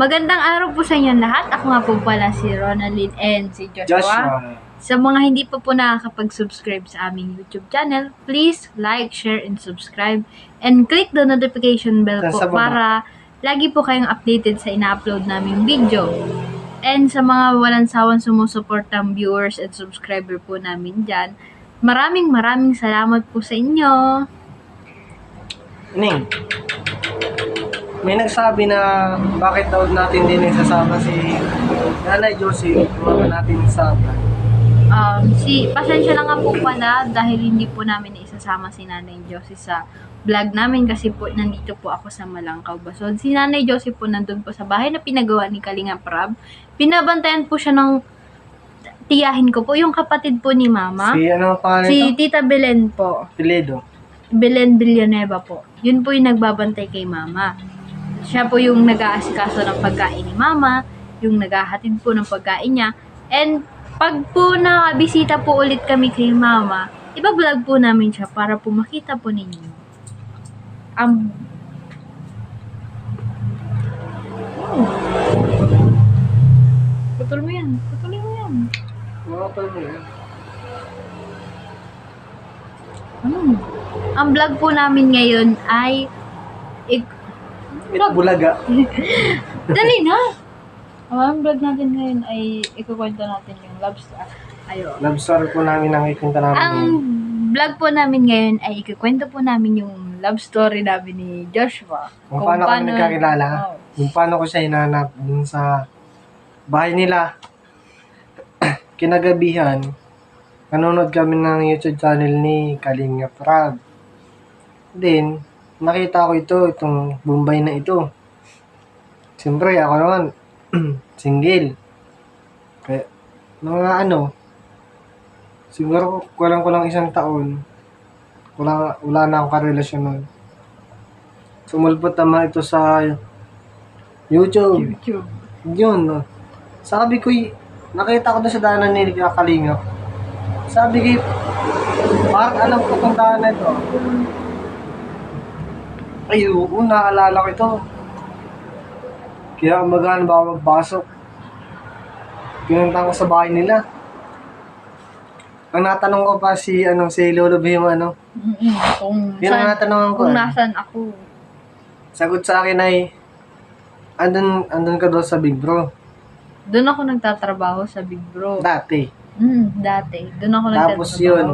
Magandang araw po sa inyo lahat. Ako nga po pala si Ronaldin and si Joshua. Joshua. Sa mga hindi pa po nakakapag-subscribe sa aming YouTube channel, please like, share, and subscribe. And click the notification bell po Sa baba. para lagi po kayong updated sa ina-upload naming video. And sa mga walang sawang sumusuportang viewers at subscriber po namin dyan, maraming salamat po sa inyo. Ning, may nagsabi na bakit daw natin din isasama si Nanay Josie, tumama natin sa Pasensya na nga po pala dahil hindi po namin isasama si Nanay Josie sa vlog namin kasi po nandito po ako sa Malangkaw, Basod. Si Nanay Josie po nandun po sa bahay na pinagawa ni Kalinga Prab. Pinabantayan po siya ng tiyahin ko po, yung kapatid po ni Mama. si ano ang pangalan Si ito? Tita Belen po. Piledo. Belen Villanueva po. Yun po yung nagbabantay kay Mama. Siya po yung nag-aasikaso ng pagkain ni Mama, yung naghahatid po ng pagkain niya. And pag po nakabisita po ulit kami kay Mama, iba-vlog po namin siya para po makita po ninyo. Putol mo yan. Putulin mo yan. Mga pala yun. Ang vlog po namin ngayon ay Bulaga. Dali na! Ang vlog natin ngayon ay ikukwento natin yung love story. Ayun. Love story po namin ang ikinta namin. Ang vlog po namin ngayon ay ikukwento po namin yung love story namin ni Joshua. Kung paano kami nagkakilala, Oh. kung paano ko siya hinanap dun sa bahay nila. Kinagabihan, nanonood kami ng YouTube channel ni Kalinga Prab. Then, nakita ko itong Bombay na ito. Siyempre, ako naman, single. Kaya, mga siguro kulang isang taon, wala na akong karelasyon nun. Sumulpot naman ito sa YouTube. YouTube. Yun, no. Sabi ko, nakita ko na sa daanan ni Kalingap. Sabi ko, parang alam ko itong daanan na ito. Ay, oo, naalala ko ito. Kaya umagaan ba ako magpasok. Pinunta ko sa bahay nila. Ang natanong ko pa si Lolo Bimo, Kung Yun ang natanongan ko. kung nasan ako. Sagot sa akin ay, andun ka doon sa Big Bro. Doon ako nagtatrabaho sa Big Bro. Dati. Dati. Doon ako Tapos nagtatrabaho. yun,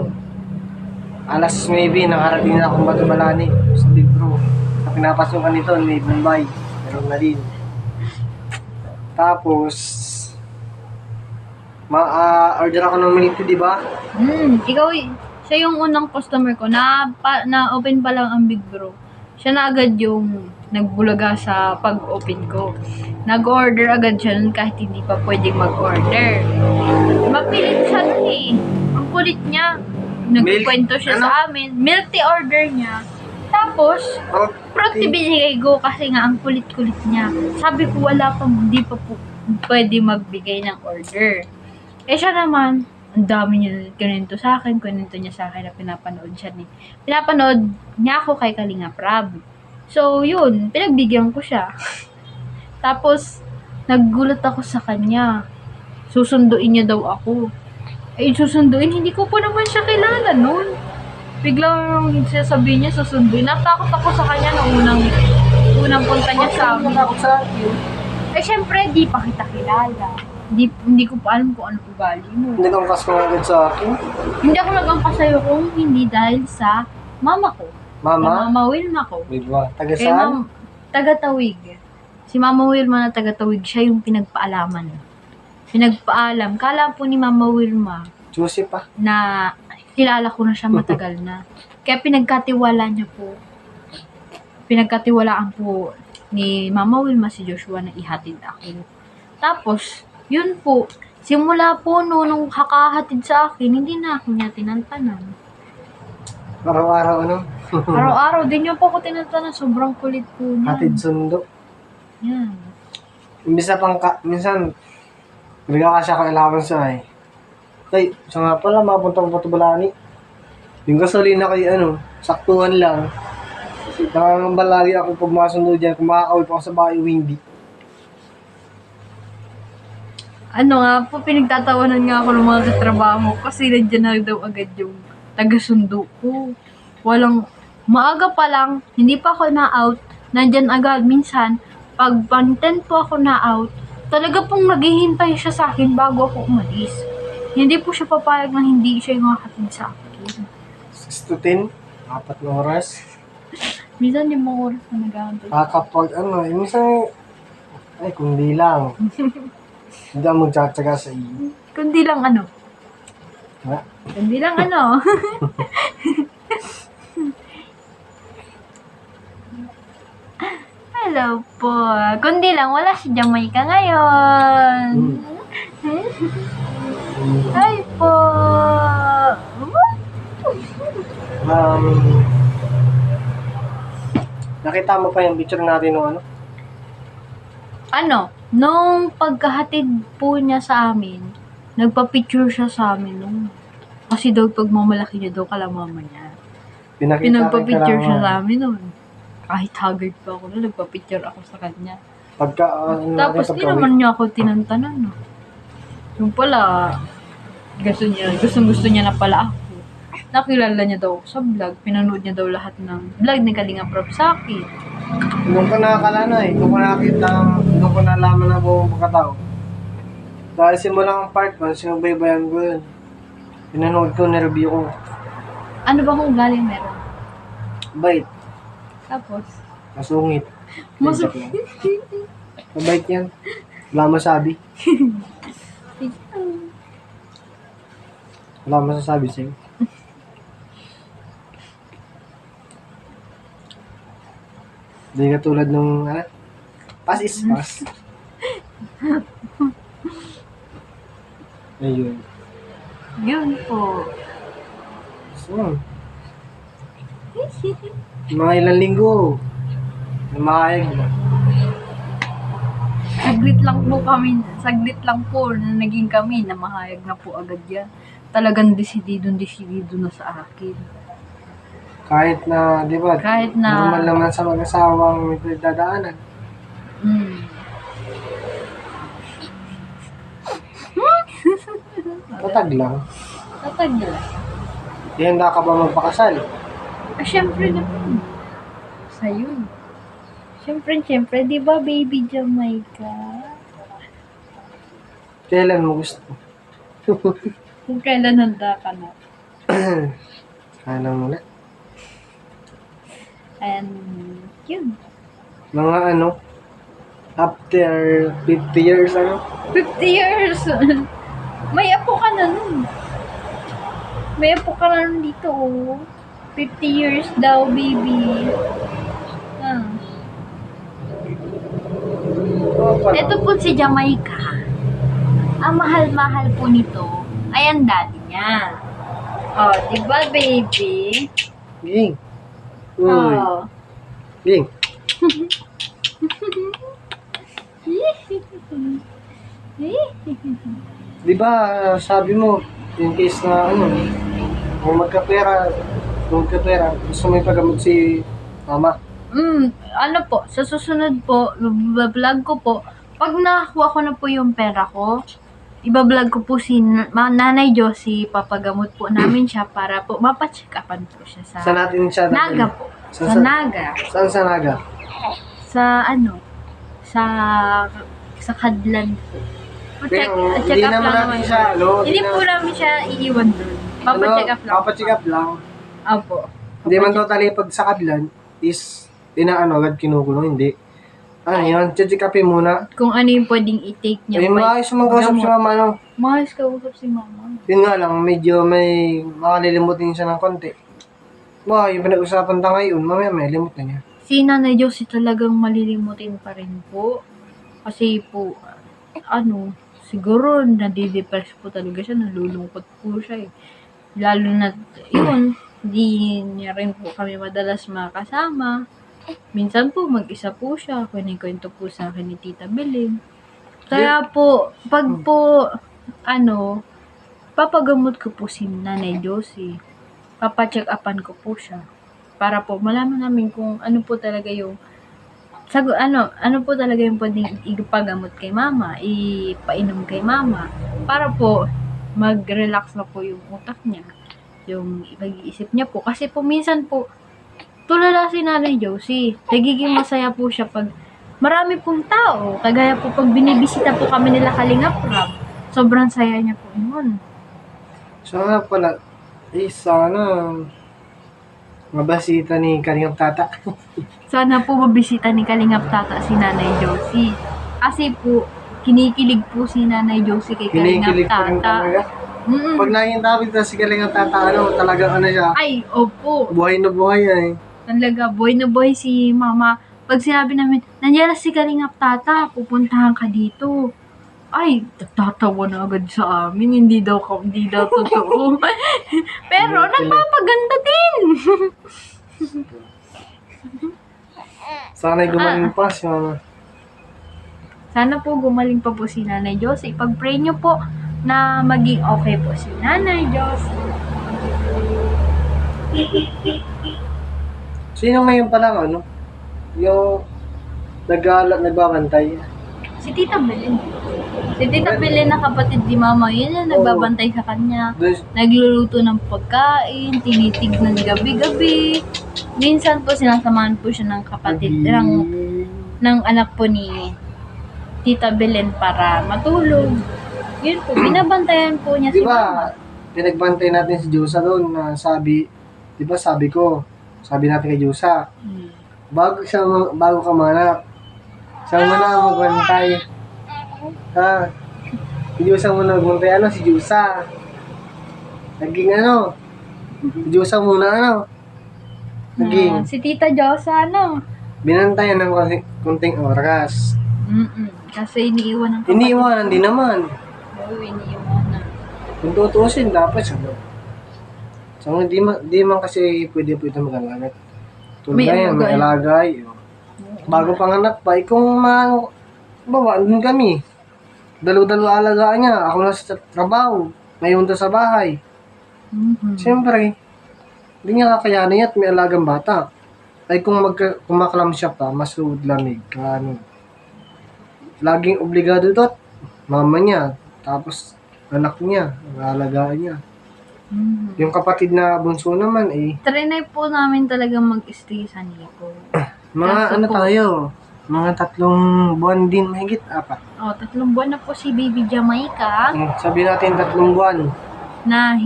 alas 9, nakarating na akong Batumalani sa Big Bro. Sa pinapasukan nito ni Bombay. Meron na din. Tapos, order ako ng milk tea, di ba? Siya yung unang customer ko. Na-open pa lang ang Big Bro. Siya na agad yung nagbulaga sa pag-open ko. Nag-order agad siya nun kahit hindi pa pwedeng mag-order. Mapilit siya nun eh. Ang kulit niya. Nagkwento siya sa amin. Milk tea order niya. Tapos, fruit tea binigay ko kasi nga ang kulit-kulit niya. Sabi ko hindi pa po pwede magbigay ng order. Eh siya naman, ang dami niya kinento sa akin, kinento niya sa akin na pinapanood niya ako kay Kalinga Prab. So, yun, pinagbigyan ko siya. Tapos, naggulat ako sa kanya. Susunduin niya daw ako. Eh, susunduin, hindi ko pa naman siya kilala noon. Biglang sasabihin niya, susunduin. Natakot ako sa kanya nung unang punta niya sa amin. Eh, syempre, di pa kita kilala. Hindi ko pa alam kung ano ugali mo. Hindi kang kas agad sa akin. Hindi ako nag-angkas sa'yo kung hindi dahil sa mama ko. Mama? Mama Wilma ko. Wait ba? Taga Eh, saan? taga-Tawig. Si Mama Wilma na taga-Tawig, siya yung pinagpaalaman. Pinagpaalam. Kala po ni Mama Wilma Juicy pa. na kilala ko na siya matagal na. Kaya pinagkatiwalaan po ni Mama Wilma si Joshua na ihatid ako. Tapos, yun po, simula po nung kakahatid sa akin, hindi na ako niya tinantanan. Araw-araw, Araw-araw din niya po ako tinantanan, sobrang kulit po niya. Hatid sundo. Yan. Minsan, nagkakasya ko allowance ay. Ay, siya nga pala, mapunta ko Batubalani. Yung gasolina ko saktuhan lang. Nakangamba lagi ako pag masundo dyan, kung makakawin pa ako sa bahay o hindi. Ano nga po, pinagtatawanan nga ako ng mga katrabaho ko kasi nandiyan na daw agad yung taga-sundo ko. Maaga pa lang, hindi pa ako na-out, nandyan agad. Minsan, pag 10 po ako na-out, talaga pong naghihintay siya sa akin bago ako umalis. Hindi po siya papayag na hindi siya yung makakatid sa akin. 6 to 10, 4 na oras. Minsan yung mga oras na nag-aantay. Kapag minsan, ay, kundi lang. Hindi ako magtsatsaga sa iyo. Kundi lang ano? Ha? Kundi lang ano? Hello po. Kundi lang, wala si Jamaica ngayon. Hi po. Um, nakita mo pa yung picture natin nung ano? Nung pagkahatid po niya sa amin, nagpa-picture siya sa amin nung kasi daw pagmamalaki niya daw kalamama niya. Pinagpa-picture siya sa amin nun. Kahit haggard pa ako na, nagpa-picture ako sa kanya. Tapos di naman niya ako tinantanan. No? Yung pala, gusto niya na pala ako. Nakilala niya daw ako sa vlog. Pinanood niya daw lahat ng vlog ni Kalinga Prof sa akin. Doon ko nakakalano doon ko nakita, doon ko nalaman na buong pagkatao. Dahil simulang part 1, sinubaybayan ko yun. Pinanood ko, nireview ko. Ano ba kung galing meron? Bait. Tapos, Masungit. masukit. Mabait yan. Wala masabi. Wala masasabi sa'yo. Hindi ka tulad nung, pass is pass. Ayun. Yun po. So, mga ilang linggo, namahayag na. Saglit lang po na naging kami, na mahayag na po agad yan. Talagang desidido na sa akin. Kahit na, di ba, Kahit na, normal naman sa mag-asawang may pinagdadaanan. Tatag lang. tatag lang. Di handa ka ba magpakasal? Syempre naman. Sa'yo. Syempre, di ba baby Jamaica? Kailan mo gusto? Kung kailan handa ka na. Kailan mo na? And, yun. Mga after 50 years, 50 years! May apo ka na nun. May apo ka na nun dito, oh. 50 years daw, baby. Ito po si Jamaica. Ang mahal-mahal po nito ay ang daddy niya. Oh, diba, baby? Ging. Uy. Oh. Ging. Di ba, sabi mo, in case na kung magkapera, gusto mo ipagamot si mama. Ano po, sa susunod po, vlog ko po, pag nakakuha ko na po yung pera ko, ibablog ko po si Nanay Josie, papagamot po namin siya para po mapacheck upan po siya sa Saan natin siya Naga po. Sa Naga. Saan sa Naga? Sa Kadlan po. Check Pero, up hindi lang naman natin siya, Hindi po namin siya iiwan doon. Papacheck up lang. Papacheck up lang. Opo. Hindi man totally pag sa Kadlan is agad kinukulong, hindi. Yun, check upin muna. Kung ano yung pwedeng i-take niya. Ay, maayos mong kausap si mama, Maayos kausap si mama. Yun nga lang, medyo may makalilimutin siya ng konti. Yung pinag-usapan tayo ngayon, mamaya may limot na niya. Si Nanay Josie talagang malilimutin pa rin po. Kasi po, siguro nadidepress po talaga siya, nalulungkot po siya eh. Lalo na, yun, di niya rin po kami madalas makasama. Minsan po, mag-isa po siya. Kwento po sa akin ni Tita Beling. Kaya po, pag po, papagamot ko po si Nanay Josie. Papacheck upan ko po siya. Para po, malaman namin kung ano po talaga yung ano po talaga yung pwedeng ipagamot kay mama, ipainom kay mama, para po mag-relax na po yung utak niya, yung pag-iisip niya po. Kasi po minsan po, tulala si Nanay Josie, nagiging masaya po siya pag marami pong tao, kagaya po pag binibisita po kami nila Kalingap Rab, sobrang saya niya po yun. So nga pala, sana mabasita ni Kalingap Tata. Sana po mabisita ni Kalingap Tata si Nanay Josie. Kasi po, kinikilig po si Nanay Josie kay Kalingap Kinikilig pa rin Tata. talaga. Mm-mm. Pag nakikita kita si Kalingap Tata, talagang siya, Ay, opo. buhay na buhay yan eh. Talaga, boy na boy si mama. Pag sinabi namin, nandiyan na si Kalingap Tata, pupuntahan ka dito. Ay, tatawa na agad sa amin. Hindi daw totoo. Pero, nagpapaganda din. Sana'y gumaling pa si mama. Sana po gumaling pa po si Nanay Josie. Pag-pray nyo po na maging okay po si Nanay Josie. Sino ngayon pa lang, yung nagbabantay? Si Tita Belen. Si Tita Belen na kapatid ni Mama, yun yung nagbabantay sa kanya. Doon, Nagluluto ng pagkain, tinitignan gabi-gabi. Minsan po sinasamahan po siya ng kapatid, ng anak po ni Tita Belen para matulog. Yun po, binabantayan po niya di si Mama. ba, pinagbantay natin si Diyosa doon na sabi natin kay Diyosa, bago ka manap, siya muna magbantay. Ha? Si Diyosa muna magbantay, si Diyosa. Naging si Diyosa muna, naging, Si Tita Josa, binantayan ng konting oras. Kasi iniiwan ng kapatid. Iniiwanan din naman. Oo, iniiwanan. Kung tutuusin, dapat siya. So, di man kasi pwede po ito mag-alagat. Tulad May na yan, may alagay. Bago panganak pa, kung andun kami. Dalo-dalo alagaan niya. Ako na sa trabaho. Ngayon to sa bahay. Siyempre, hindi niya kakayanin at may alagang bata. Ay kung kumakalam siya pa, mas lamig. Laging obligado ito at mama niya. Tapos anak niya, ang alagaan niya. Yung kapatid na bunso naman Trinay po namin talagang mag-stay sa Nico. mga tayo, mga 3 buwan din, mahigit 4. 3 buwan na po si Baby Jamaica Sabi natin 3 buwan. na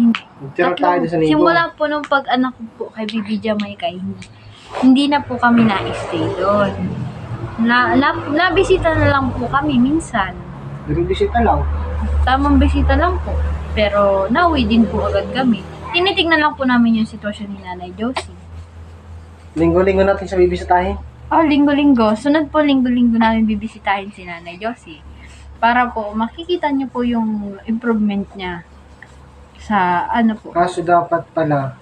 Tira tayo sa Nico. simula po nung pag-anak ko po kay Baby Jamaica, hindi na po kami na-stay doon. Nabisita na lang po kami minsan. Nagbibisita lang. Tamang bisita lang po. Pero nauwi din po agad kami. Tinitignan lang po namin yung sitwasyon ni Nanay Josie. Linggo-linggo natin siya bibisitahin. Linggo-linggo. Sunod po linggo-linggo namin bibisitahin si Nanay Josie. Para po makikita niyo po yung improvement niya sa po. Kaso dapat pala,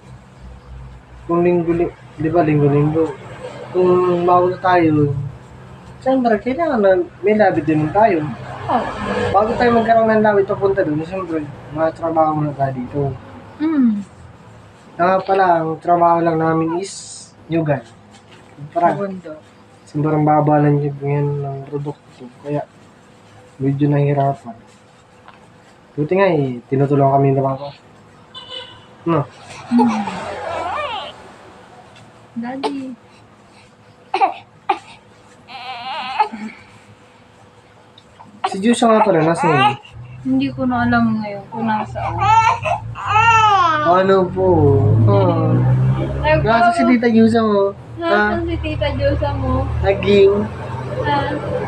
kung di ba linggo-linggo, kung mawala tayo, siyempre, kailangan na may labit din tayo. Bago tayo magkaroon ng lawit papunta doon, siyempre, mga trabaho muna tayo dito. Nga pala, ang trabaho lang namin is nyugan. Sobrang baba lang yung ng produkto. Kaya, medyo nahihirapan. Buti nga tinutulungan kami ng bangko. Daddy. Si Diyosa nga pala, nasa yun? Hindi ko na alam ngayon kung nasaan. Ano po? Nasa si Tita Diyosa mo. Nasaan si Tita Josa mo? Naging.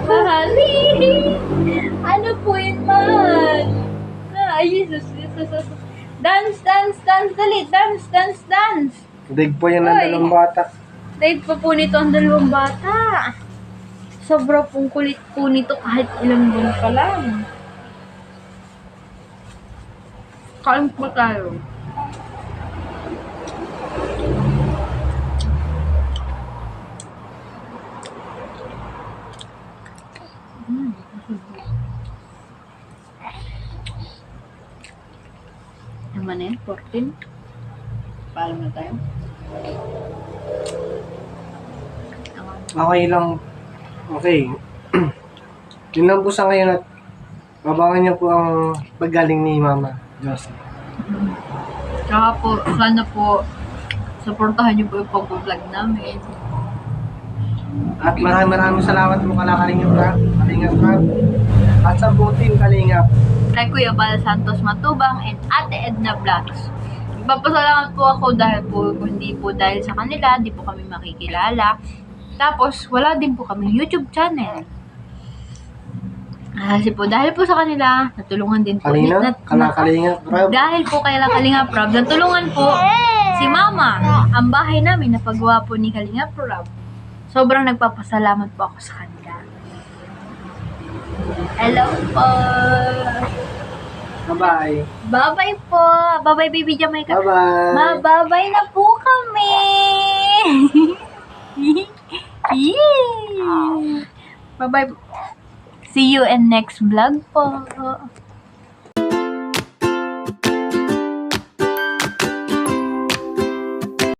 Mahali! Ano po yun man? Ay, Jesus. Dance! Dali! Dance! Dig po yan ng 2 bata. Dahil pa po nito ang 2 bata. Sobra pong kulit po nito kahit ilang buwan pa lang. Kain po tayo. Naman na yan, 14. Paalam na tayo. Okay lang Okay. Yun lang po sa ngayon at abangan niyo po ang paggaling ni Mama Josie. Tsaka po, sana po, supportahan niyo po yung pag-vlog namin. At maraming salamat po Kalingap Rab. At sa buong team Kalingap. Kay Kuya Bal Santos Matubang and Ate Edna Vlogs. Magpapasalamat po ako dahil po, kung hindi po dahil sa kanila, di po kami makikilala. Tapos, wala din po kami YouTube channel. Kasi po, dahil po sa kanila, natulungan din po. Kalingap Rab. Dahil po kay Kalingap Rob, natulungan po si Mama, ang bahay namin na paggawa po ni Kalingap Rob. Sobrang nagpapasalamat po ako sa kanila. Hello po! Bye-bye. Bye-bye po! Bye-bye, baby Jamaica! Bye-bye. Mababay na po kami! Yay! Bye-bye. See you in next vlog po.